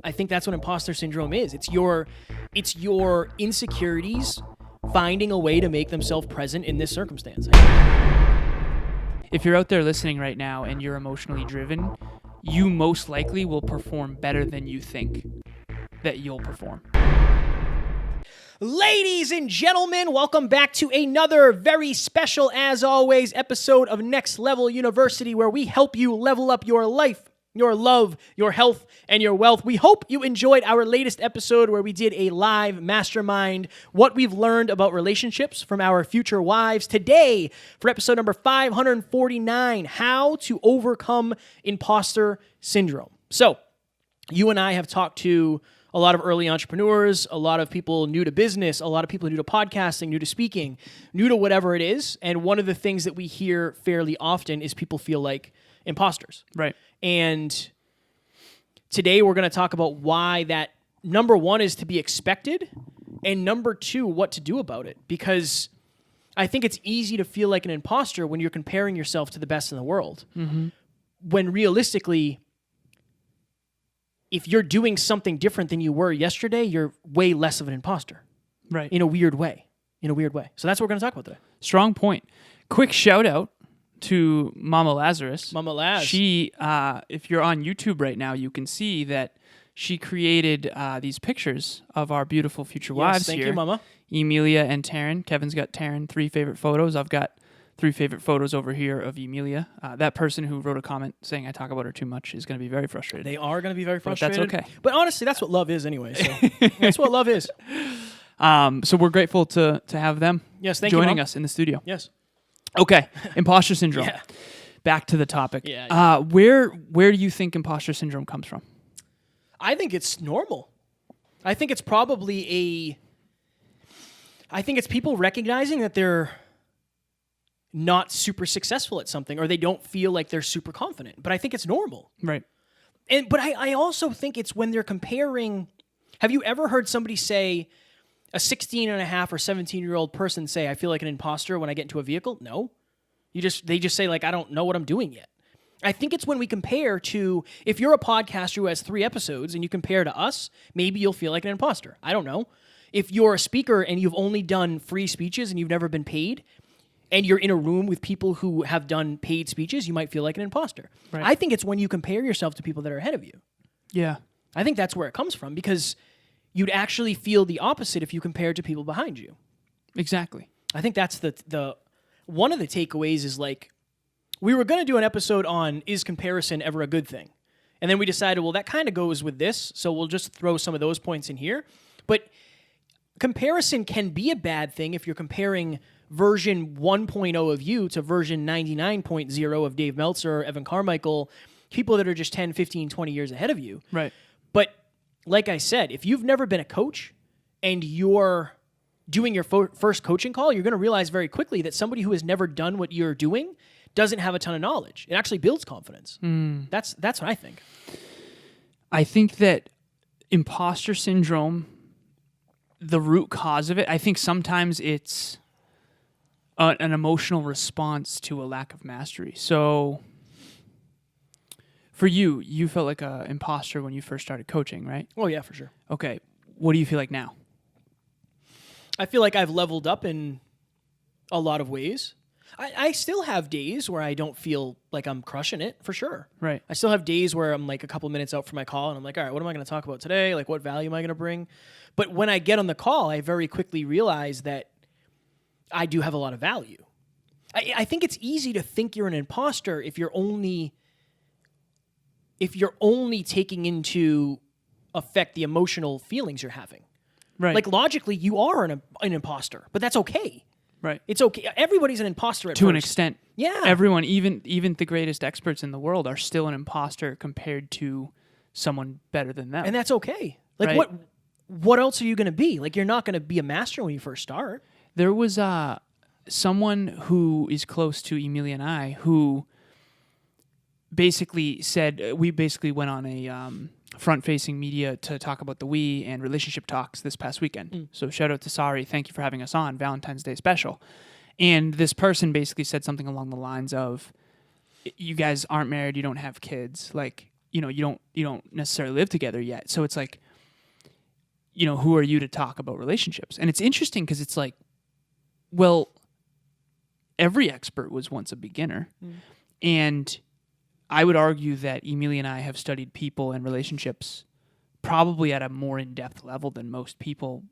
I think that's what imposter syndrome is. It's your insecurities finding a way to make themselves present in this circumstance. If you're out there listening right now and you're emotionally driven, you most likely will perform better than you think that you'll perform. Ladies and gentlemen, welcome back to another very special, as always, episode of Next Level University, where we help you level up your life, your love, your health, and your wealth. We hope you enjoyed our latest episode where we did a live mastermind, what we've learned about relationships from our future wives. Today, for episode number 549, how to overcome imposter syndrome. So, you and I have talked to a lot of early entrepreneurs, a lot of people new to business, a lot of people new to podcasting, new to speaking, new to whatever it is. And one of the things that we hear fairly often is people feel like imposters. Right. And today we're going to talk about why that, number one, is to be expected, and number two, what to do about it. Because I think it's easy to feel like an imposter when you're comparing yourself to the best in the world. Mm-hmm. When realistically, if you're doing something different than you were yesterday, you're way less of an imposter. Right. In a weird way. So that's what we're going to talk about today. Strong point. Quick shout out to Mama Lazarus. Mama Laz. She, if you're on YouTube right now, you can see that she created these pictures of our beautiful future wives thank here. you, Mama. Emilia and Taryn. Kevin's got Taryn 3 favorite photos. I've got 3 favorite photos over here of Emilia. That person who wrote a comment saying I talk about her too much is going to be very frustrated. They are going to be very frustrated. But that's okay. But honestly, that's what love is anyway. So that's what love is. So we're grateful to have them joining us in the studio. Yes. Okay, imposter syndrome. Yeah. Back to the topic. Yeah. Where do you think imposter syndrome comes from? I think it's normal. I think it's probably I think it's people recognizing that they're not super successful at something, or they don't feel like they're super confident. But I think it's normal. Right. But I also think it's when they're comparing. Have you ever heard somebody say, a 16 and a half or 17-year-old person say, I feel like an imposter when I get into a vehicle? No. They just say, like, I don't know what I'm doing yet. I think it's when we compare to, if you're a podcaster who has 3 episodes and you compare to us, maybe you'll feel like an imposter. I don't know. If you're a speaker and you've only done free speeches and you've never been paid, and you're in a room with people who have done paid speeches, you might feel like an imposter. Right. I think it's when you compare yourself to people that are ahead of you. Yeah. I think that's where it comes from, because you'd actually feel the opposite if you compared to people behind you. Exactly. I think that's the one of the takeaways is, like, we were going to do an episode on, is comparison ever a good thing? And then we decided, well, that kind of goes with this, so we'll just throw some of those points in here. But comparison can be a bad thing if you're comparing version 1.0 of you to version 99.0 of Dave Meltzer, Evan Carmichael, people that are just 10, 15, 20 years ahead of you. Right. But like I said, if you've never been a coach and you're doing your first coaching call, you're going to realize very quickly that somebody who has never done what you're doing doesn't have a ton of knowledge. It actually builds confidence. That's what I think. I think that imposter syndrome, the root cause of it, I think sometimes it's an emotional response to a lack of mastery. So for you felt like an imposter when you first started coaching, right? Oh, yeah, for sure. Okay. What do you feel like now? I feel like I've leveled up in a lot of ways. I still have days where I don't feel like I'm crushing it, for sure. Right. I still have days where I'm like a couple minutes out for my call and I'm like, all right, what am I going to talk about today? Like, what value am I going to bring? But when I get on the call, I very quickly realize that I do have a lot of value. I think it's easy to think you're an imposter if you're only taking into effect the emotional feelings you're having. Right. Like, logically, you are an imposter, but that's okay. Right. It's okay. Everybody's an imposter at to first. an extent. Yeah. Everyone, even the greatest experts in the world, are still an imposter compared to someone better than them. And that's okay. Like, right? What else are you going to be? Like, you're not going to be a master when you first start. There was someone who is close to Emilia and I who basically said, we basically went on a front-facing media to talk about the we and relationship talks this past weekend. So shout out to Sari. Thank you for having us on Valentine's Day special. And this person basically said something along the lines of, you guys aren't married, you don't have kids. Like, you don't necessarily live together yet. So it's like, who are you to talk about relationships? And it's interesting because it's like, well, every expert was once a beginner. And I would argue that Emilia and I have studied people and relationships probably at a more in-depth level than most people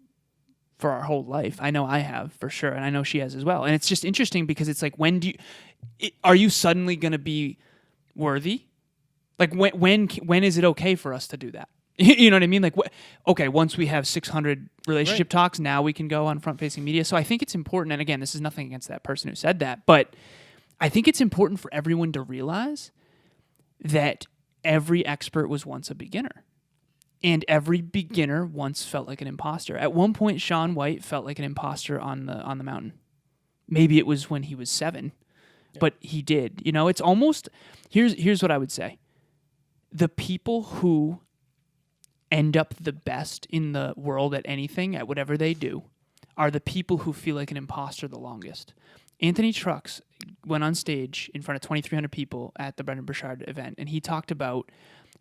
for our whole life. I know I have, for sure, and I know she has as well. And it's just interesting because it's like, are you suddenly going to be worthy? Like, when is it okay for us to do that? You know what I mean? Like, okay, once we have 600 relationship talks, now we can go on front-facing media. So I think it's important, and again, this is nothing against that person who said that, but I think it's important for everyone to realize that every expert was once a beginner. And every beginner once felt like an imposter. At one point, Shaun White felt like an imposter on the mountain. Maybe it was when he was 7, but he did. It's almost, here's what I would say. The people who end up the best in the world at anything, at whatever they do, are the people who feel like an imposter the longest. Anthony Trucks went on stage in front of 2,300 people at the Brendan Burchard event, and he talked about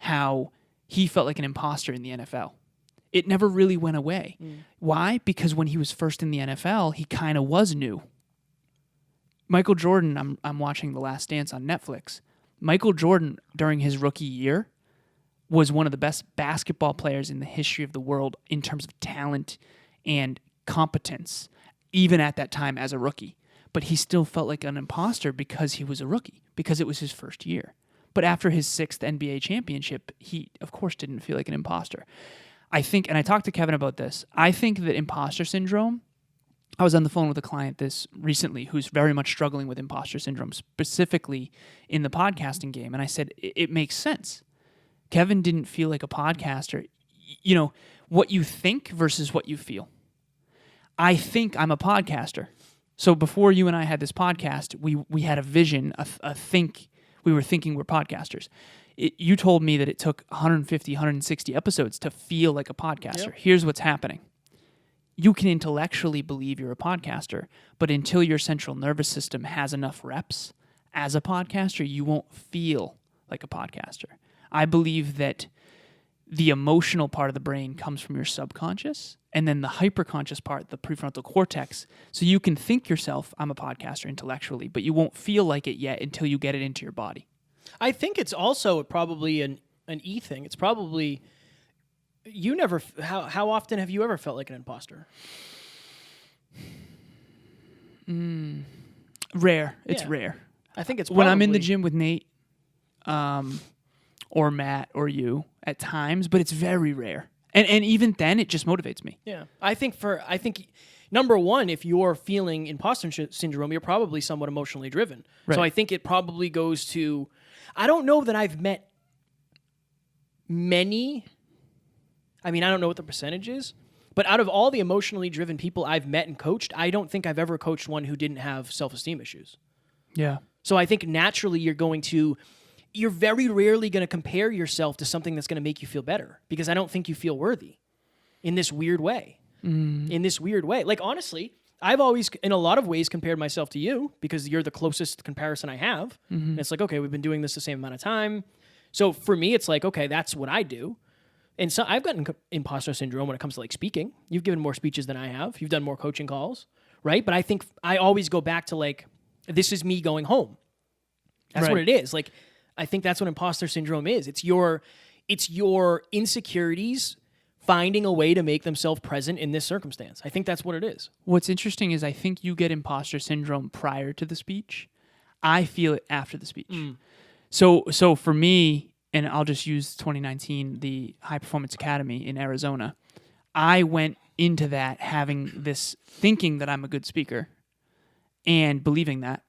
how he felt like an imposter in the NFL. It never really went away. Why? Because when he was first in the NFL, he kind of was new. Michael Jordan, I'm watching The Last Dance on Netflix. Michael Jordan, during his rookie year, was one of the best basketball players in the history of the world in terms of talent and competence, even at that time as a rookie. But he still felt like an imposter because he was a rookie, because it was his first year. But after his 6th NBA championship, he, of course, didn't feel like an imposter. I think, and I talked to Kevin about this, I think that imposter syndrome, I was on the phone with a client this recently who's very much struggling with imposter syndrome, specifically in the podcasting game. And I said, it makes sense. Kevin didn't feel like a podcaster. What you think versus what you feel. I think I'm a podcaster. So before you and I had this podcast, we had a vision, we were thinking we're podcasters. You told me that it took 150, 160 episodes to feel like a podcaster. Yep. Here's what's happening. You can intellectually believe you're a podcaster, but until your central nervous system has enough reps as a podcaster, you won't feel like a podcaster. I believe that the emotional part of the brain comes from your subconscious, and then the hyperconscious part, the prefrontal cortex. So you can think yourself, I'm a podcaster intellectually, but you won't feel like it yet until you get it into your body. I think it's also probably an E thing. It's probably, how often have you ever felt like an imposter? Rare. It's rare. I think it's when I'm in the gym with Nate, or Matt or you at times, but it's very rare. And even then, it just motivates me. Yeah. I think number one, if you're feeling imposter syndrome, you're probably somewhat emotionally driven. Right. So I think it probably goes to, I don't know that I've met many, I don't know what the percentage is, but out of all the emotionally driven people I've met and coached, I don't think I've ever coached one who didn't have self-esteem issues. Yeah. So I think naturally you're very rarely going to compare yourself to something that's going to make you feel better, because I don't think you feel worthy in this weird way. Like, honestly, I've always, in a lot of ways, compared myself to you because you're the closest comparison I have. And it's like, okay, we've been doing this the same amount of time. So for me, it's like, okay, that's what I do. And so I've gotten imposter syndrome when it comes to like speaking. You've given more speeches than I have. You've done more coaching calls, right? But I think I always go back to like, this is me going home. That's what it is. Like, I think that's what imposter syndrome is. It's your insecurities finding a way to make themselves present in this circumstance. I think that's what it is. What's interesting is I think you get imposter syndrome prior to the speech. I feel it after the speech. So for me, and I'll just use 2019, the High Performance Academy in Arizona, I went into that having this thinking that I'm a good speaker and believing that,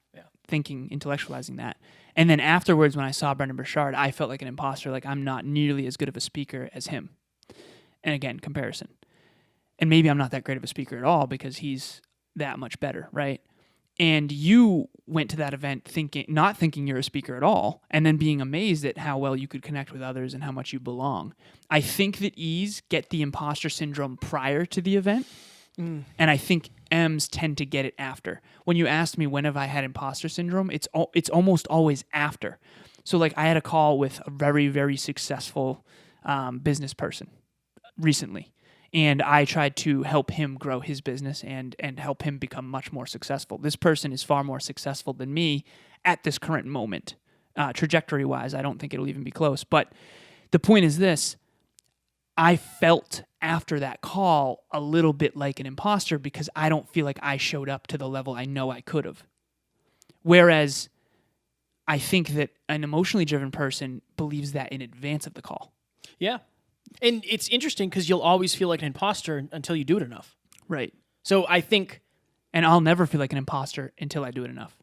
thinking, intellectualizing that. And then afterwards, when I saw Brendan Burchard, I felt like an imposter, like I'm not nearly as good of a speaker as him. And again, comparison. And maybe I'm not that great of a speaker at all because he's that much better, right? And you went to that event not thinking you're a speaker at all, and then being amazed at how well you could connect with others and how much you belong. I think that E's get the imposter syndrome prior to the event, and I think M's tend to get it after. When you asked me when have I had imposter syndrome, it's almost always after. So like I had a call with a very, very successful business person recently. And I tried to help him grow his business and help him become much more successful. This person is far more successful than me at this current moment. Trajectory-wise, I don't think it'll even be close. But the point is this. I felt after that call a little bit like an imposter because I don't feel like I showed up to the level I know I could have. Whereas I think that an emotionally driven person believes that in advance of the call. Yeah. And it's interesting because you'll always feel like an imposter until you do it enough. Right. So I think... And I'll never feel like an imposter until I do it enough.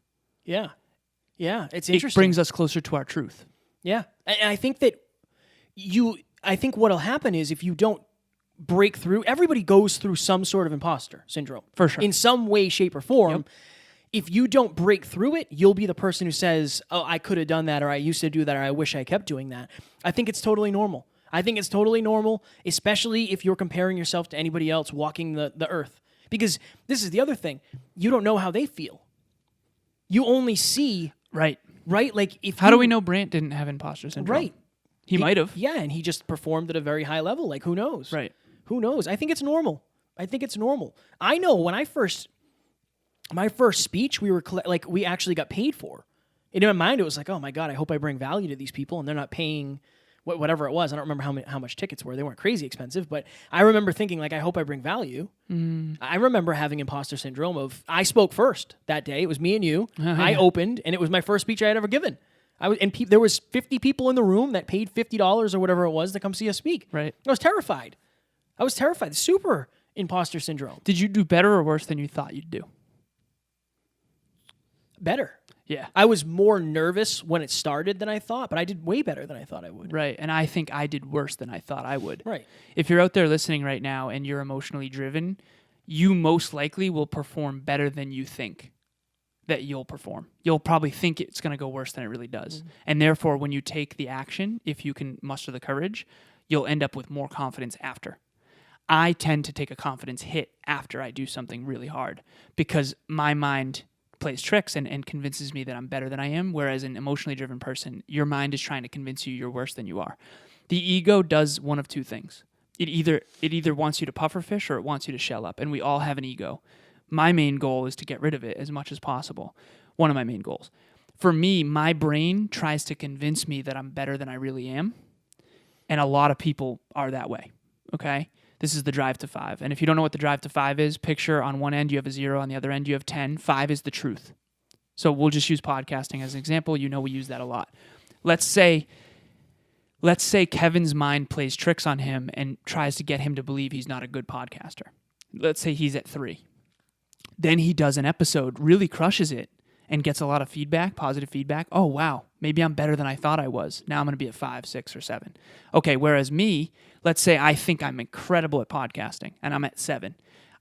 Yeah. Yeah, it's interesting. It brings us closer to our truth. Yeah. And I think that I think what'll happen is if you don't break through, everybody goes through some sort of imposter syndrome. For sure. In some way, shape, or form. Yep. If you don't break through it, you'll be the person who says, oh, I could have done that, or I used to do that, or I wish I kept doing that. I think it's totally normal. I think it's totally normal, especially if you're comparing yourself to anybody else walking the earth. Because this is the other thing. You don't know how they feel. You only see... Right. Right? Like if How do we know Brant didn't have imposter syndrome? Right. He might have. Yeah, and he just performed at a very high level. Like, who knows? Right. Who knows? I think it's normal. I know when my first speech, we actually got paid for. And in my mind, it was like, oh my God, I hope I bring value to these people, and they're not paying whatever it was. I don't remember how much tickets were. They weren't crazy expensive, but I remember thinking, like, I hope I bring value. I remember having imposter syndrome of, I spoke first that day. It was me and you. I opened, and it was my first speech I had ever given. There was 50 people in the room that paid $50 or whatever it was to come see us speak. Right. I was terrified. Super imposter syndrome. Did you do better or worse than you thought you'd do? Better. Yeah. I was more nervous when it started than I thought, but I did way better than I thought I would. Right. And I think I did worse than I thought I would. Right. If you're out there listening right now and you're emotionally driven, you most likely will perform better than you think that you'll perform. You'll probably think it's going to go worse than it really does. Mm-hmm. And therefore, when you take the action, if you can muster the courage, you'll end up with more confidence after. I tend to take a confidence hit after I do something really hard because my mind plays tricks and convinces me that I'm better than I am, whereas an emotionally driven person, your mind is trying to convince you you're worse than you are. The ego does one of two things. It either wants you to puffer fish or it wants you to shell up, and we all have an ego. My main goal is to get rid of it as much as possible. One of my main goals. For me, my brain tries to convince me that I'm better than I really am, and a lot of people are that way, okay? This is the drive to 5. And if you don't know what the drive to 5 is, picture on one end you have a 0, on the other end you have 10. 5 is the truth. So we'll just use podcasting as an example. You know we use that a lot. Let's say Kevin's mind plays tricks on him and tries to get him to believe he's not a good podcaster. Let's say he's at 3. Then he does an episode, really crushes it, and gets a lot of feedback, positive feedback. Oh, wow, maybe I'm better than I thought I was. Now I'm going to be at 5, 6, or 7. Okay, whereas me, let's say I think I'm incredible at podcasting, and I'm at 7.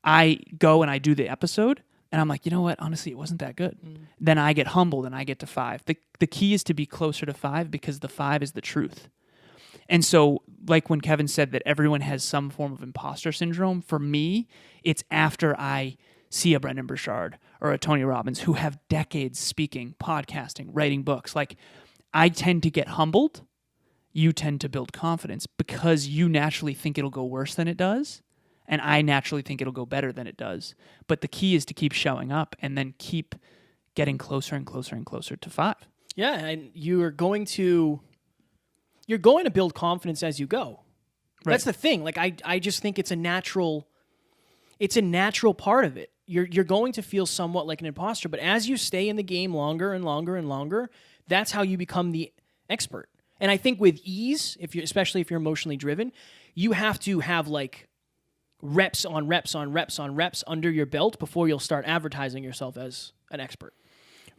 I go and I do the episode, and I'm like, you know what? Honestly, it wasn't that good. Then I get humbled, and I get to 5. The key is to be closer to 5 because the 5 is the truth. And so, like when Kevin said that everyone has some form of imposter syndrome, for me, it's after I see a Brendan Burchard or a Tony Robbins who have decades speaking, podcasting, writing books. Like, I tend to get humbled. You tend to build confidence because you naturally think it'll go worse than it does, and I naturally think it'll go better than it does. But the key is to keep showing up and then keep getting closer and closer and closer to 5. Yeah, and you're going to build confidence as you go. Right. That's the thing. Like, I just think it's a natural part of it. You're going to feel somewhat like an imposter, but as you stay in the game longer and longer and longer, that's how you become the expert. And I think with ease, especially if you're emotionally driven, you have to have like reps on reps on reps on reps under your belt before you'll start advertising yourself as an expert.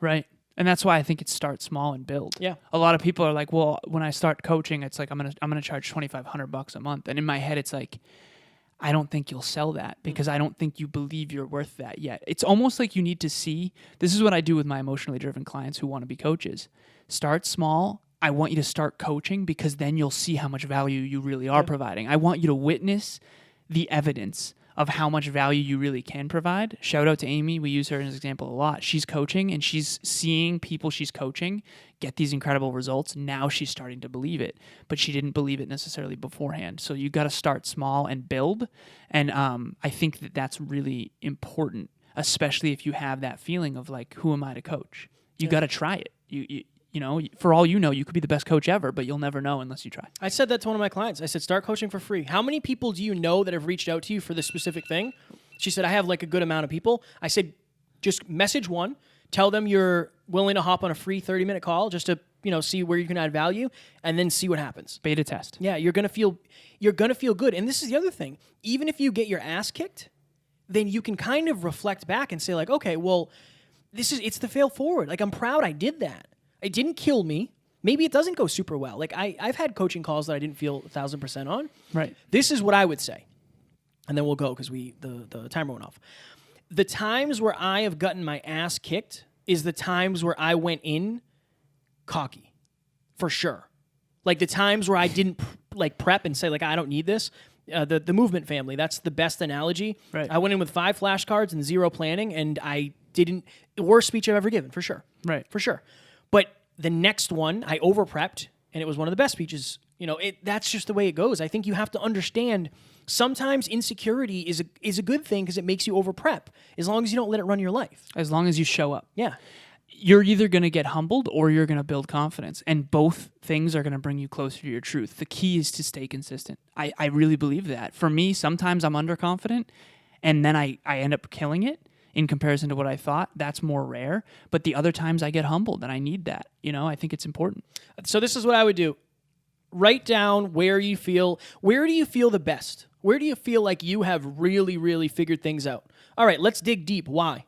Right. And that's why I think it starts small and build. Yeah. A lot of people are like, well, when I start coaching, it's like I'm gonna charge $2,500 a month. And in my head, it's like, I don't think you'll sell that because I don't think you believe you're worth that yet. It's almost like you need to see, this is what I do with my emotionally driven clients who want to be coaches. Start small. I want you to start coaching because then you'll see how much value you really are providing. I want you to witness the evidence of how much value you really can provide. Shout out to Amy. We use her as an example a lot. She's coaching and she's seeing people she's coaching get these incredible results. Now she's starting to believe it, but she didn't believe it necessarily beforehand. So you got to start small and build. And I think that that's really important, especially if you have that feeling of like, who am I to coach? You got to try it. You know, for all you know, you could be the best coach ever, but you'll never know unless you try. I said that to one of my clients. I said, start coaching for free. How many people do you know that have reached out to you for this specific thing? She said, I have like a good amount of people. I said, just message one, tell them you're willing to hop on a free 30-minute call just to, see where you can add value, and then see what happens. Beta test. Yeah, you're gonna feel good. And this is the other thing. Even if you get your ass kicked, then you can kind of reflect back and say like, okay, well, it's the fail forward. Like, I'm proud I did that. It didn't kill me. Maybe it doesn't go super well. Like, I've had coaching calls that I didn't feel 1,000% on. Right. This is what I would say. And then we'll go because the timer went off. The times where I have gotten my ass kicked is the times where I went in cocky, for sure. Like the times where I didn't prep and say like, I don't need this. The movement family, that's the best analogy. Right. I went in with 5 flashcards and 0 planning, and I didn't, worst speech I've ever given, for sure. Right. For sure. But the next one, I over-prepped, and it was one of the best speeches. That's just the way it goes. I think you have to understand sometimes insecurity is a good thing because it makes you over-prep, as long as you don't let it run your life. As long as you show up. Yeah. You're either going to get humbled or you're going to build confidence, and both things are going to bring you closer to your truth. The key is to stay consistent. I really believe that. For me, sometimes I'm underconfident, and then I end up killing it in comparison to what I thought. That's more rare. But the other times I get humbled, and I need that. I think it's important. So this is what I would do. Write down where do you feel the best? Where do you feel like you have really, really figured things out? All right, let's dig deep. Why?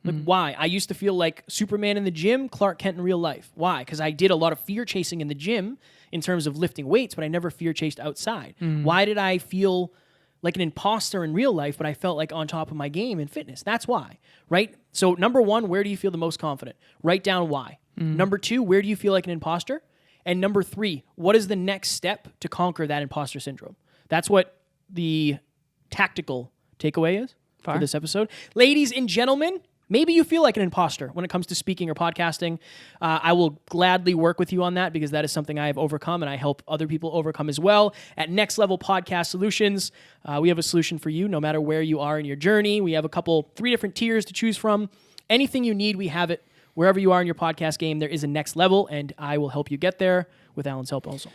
Why? I used to feel like Superman in the gym, Clark Kent in real life. Why? Because I did a lot of fear chasing in the gym in terms of lifting weights, but I never fear chased outside. Why did I feel like an imposter in real life, but I felt like on top of my game in fitness? That's why, right? So number 1, where do you feel the most confident? Write down why. Number 2, where do you feel like an imposter? And number 3, what is the next step to conquer that imposter syndrome? That's what the tactical takeaway is for this episode. Ladies and gentlemen, maybe you feel like an imposter when it comes to speaking or podcasting. I will gladly work with you on that because that is something I have overcome and I help other people overcome as well. At Next Level Podcast Solutions, we have a solution for you no matter where you are in your journey. We have 3 different tiers to choose from. Anything you need, we have it. Wherever you are in your podcast game, there is a next level, and I will help you get there with Alan's help also.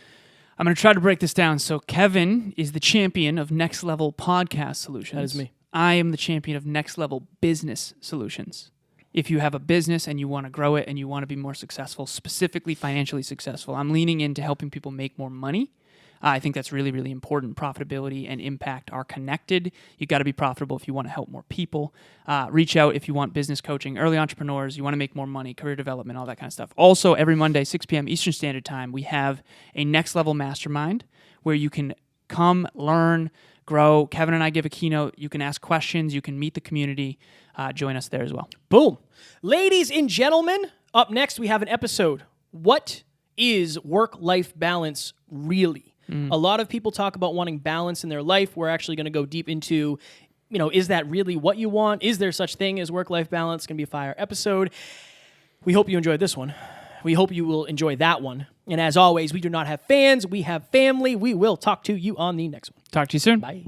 I'm going to try to break this down. So Kevin is the champion of Next Level Podcast Solutions. That is me. I am the champion of Next Level Business Solutions. If you have a business and you want to grow it and you want to be more successful, specifically financially successful, I'm leaning into helping people make more money. I think that's really, really important. Profitability and impact are connected. You got to be profitable if you want to help more people. Reach out if you want business coaching, early entrepreneurs, you want to make more money, career development, all that kind of stuff. Also, every Monday, 6 p.m. Eastern Standard Time, we have a Next Level Mastermind where you can come, learn, grow. Kevin and I give a keynote. You can ask questions. You can meet the community. Join us there as well. Boom. Ladies and gentlemen, up next we have an episode. What is work-life balance really? A lot of people talk about wanting balance in their life. We're actually going to go deep into, is that really what you want? Is there such thing as work-life balance? It's going to be a fire episode. We hope you enjoyed this one. We hope you will enjoy that one. And as always, we do not have fans. We have family. We will talk to you on the next one. Talk to you soon. Bye.